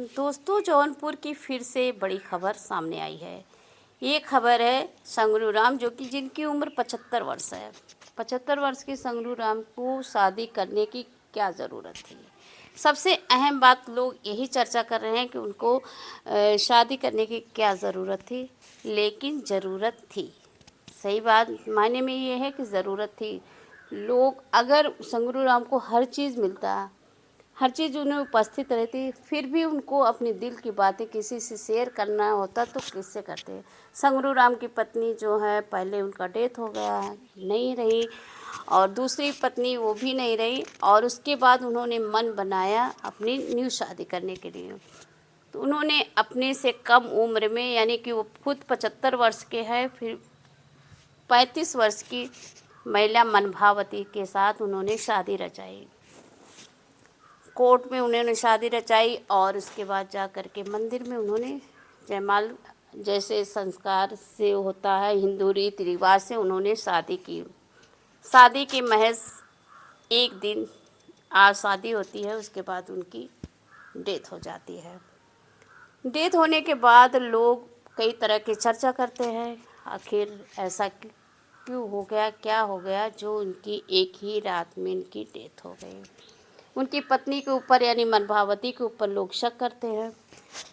दोस्तों, जौनपुर की फिर से बड़ी खबर सामने आई है। ये खबर है संगरू राम, जो कि जिनकी उम्र 75 वर्ष है। 75 वर्ष के संगरू राम को शादी करने की क्या ज़रूरत थी। सबसे अहम बात लोग यही चर्चा कर रहे हैं कि उनको शादी करने की क्या ज़रूरत थी, लेकिन ज़रूरत थी। सही बात मायने में ये है कि ज़रूरत थी। लोग अगर संगरू राम को हर चीज़ मिलता, हर चीज़ उन्हें उपस्थित रहती, फिर भी उनको अपने दिल की बातें किसी से शेयर करना होता तो किससे करते। संगरू राम की पत्नी जो है, पहले उनका डेथ हो गया, नहीं रही, और दूसरी पत्नी वो भी नहीं रही, और उसके बाद उन्होंने मन बनाया अपनी न्यू शादी करने के लिए। तो उन्होंने अपने से कम उम्र में, यानी कि वो खुद 75 वर्ष के हैं, फिर 35 वर्ष की महिला मनभावती के साथ उन्होंने शादी रचाई। कोर्ट में उन्होंने शादी रचाई और उसके बाद जा कर के मंदिर में उन्होंने जयमाल जैसे संस्कार से होता है, हिंदू रीति रिवाज से उन्होंने शादी की। शादी के महज एक दिन आज शादी होती है, उसके बाद उनकी डेथ हो जाती है। डेथ होने के बाद लोग कई तरह की चर्चा करते हैं, आखिर ऐसा क्यों हो गया, क्या हो गया जो उनकी एक ही रात में इनकी डेथ हो गई। उनकी पत्नी के ऊपर यानी मनभावती के ऊपर लोग शक करते हैं।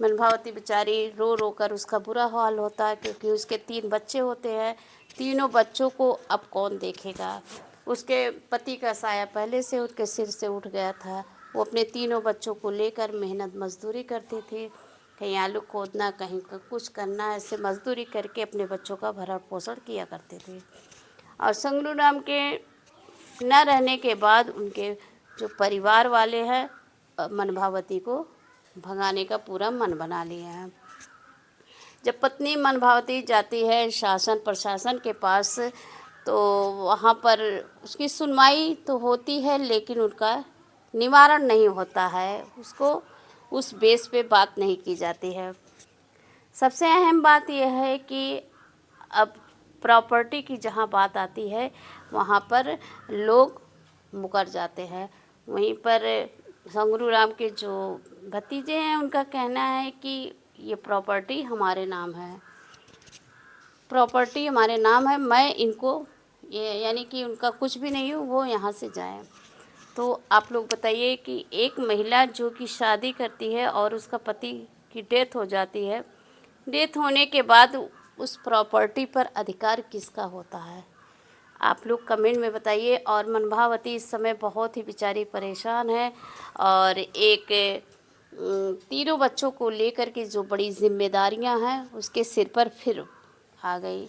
मनभावती बेचारी रो रो कर उसका बुरा हाल होता है, क्योंकि उसके 3 बच्चे होते हैं। तीनों बच्चों को अब कौन देखेगा। उसके पति का साया पहले से उसके सिर से उठ गया था। वो अपने तीनों बच्चों को लेकर मेहनत मजदूरी करते थे, कहीं आलू खोदना, कहीं कुछ करना, ऐसे मजदूरी करके अपने बच्चों का भरण पोषण किया करते थे। और संगरू राम के न रहने के बाद उनके जो परिवार वाले हैं मनभावती को भगाने का पूरा मन बना लिया है। जब पत्नी मनभावती जाती है शासन प्रशासन के पास, तो वहाँ पर उसकी सुनवाई तो होती है, लेकिन उनका निवारण नहीं होता है। उसको उस बेस पे बात नहीं की जाती है। सबसे अहम बात यह है कि अब प्रॉपर्टी की जहाँ बात आती है, वहाँ पर लोग मुकर जाते हैं। वहीं पर संगरू राम के जो भतीजे हैं, उनका कहना है कि ये प्रॉपर्टी हमारे नाम है, प्रॉपर्टी हमारे नाम है, मैं इनको ये यानी कि उनका कुछ भी नहीं हूँ, वो यहाँ से जाएं। तो आप लोग बताइए कि एक महिला जो कि शादी करती है और उसका पति की डेथ हो जाती है, डेथ होने के बाद उस प्रॉपर्टी पर अधिकार किसका होता है। आप लोग कमेंट में बताइए। और मनभावती इस समय बहुत ही बेचारी परेशान है, और एक तीनों बच्चों को लेकर के जो बड़ी जिम्मेदारियां हैं उसके सिर पर फिर आ गई।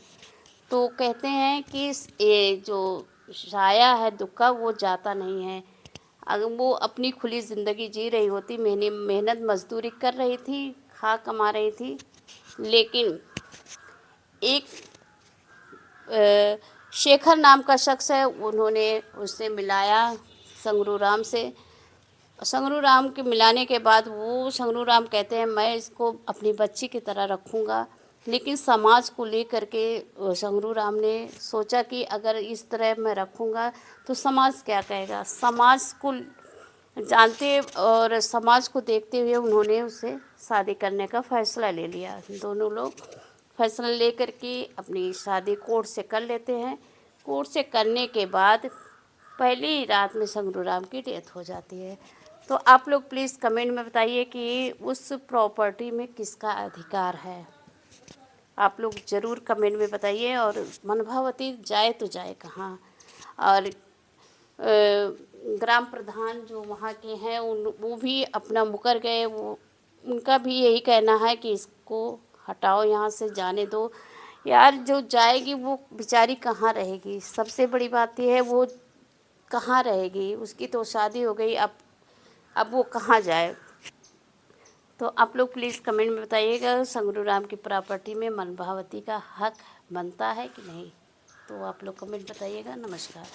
तो कहते हैं कि ये जो साया है दुख का, वो जाता नहीं है। अगर वो अपनी खुली ज़िंदगी जी रही होती, मेहनत मजदूरी कर रही थी, खा कमा रही थी, लेकिन एक शेखर नाम का शख्स है, उन्होंने उससे मिलाया संगरू राम से। संगरू राम के मिलाने के बाद वो संगरू राम कहते हैं मैं इसको अपनी बच्ची की तरह रखूँगा। लेकिन समाज को लेकर के संगरू राम ने सोचा कि अगर इस तरह मैं रखूँगा तो समाज क्या कहेगा। समाज को जानते और समाज को देखते हुए उन्होंने उससे शादी करने का फ़ैसला ले लिया। दोनों लोग फैसला लेकर के अपनी शादी कोर्ट से कर लेते हैं। कोर्ट से करने के बाद पहली ही रात में संगरू राम की डेथ हो जाती है। तो आप लोग प्लीज़ कमेंट में बताइए कि उस प्रॉपर्टी में किसका अधिकार है। आप लोग ज़रूर कमेंट में बताइए। और मनभावती जाए तो जाए कहाँ। और ग्राम प्रधान जो वहाँ के हैं वो भी अपना मुकर गए। वो उनका भी यही कहना है कि इसको हटाओ, यहाँ से जाने दो। यार जो जाएगी वो बेचारी कहाँ रहेगी। सबसे बड़ी बात यह है वो कहाँ रहेगी, उसकी तो शादी हो गई, अब वो कहाँ जाए। तो आप लोग प्लीज़ कमेंट में बताइएगा संगरू राम की प्रॉपर्टी में मनभावती का हक बनता है कि नहीं। तो आप लोग कमेंट बताइएगा। नमस्कार।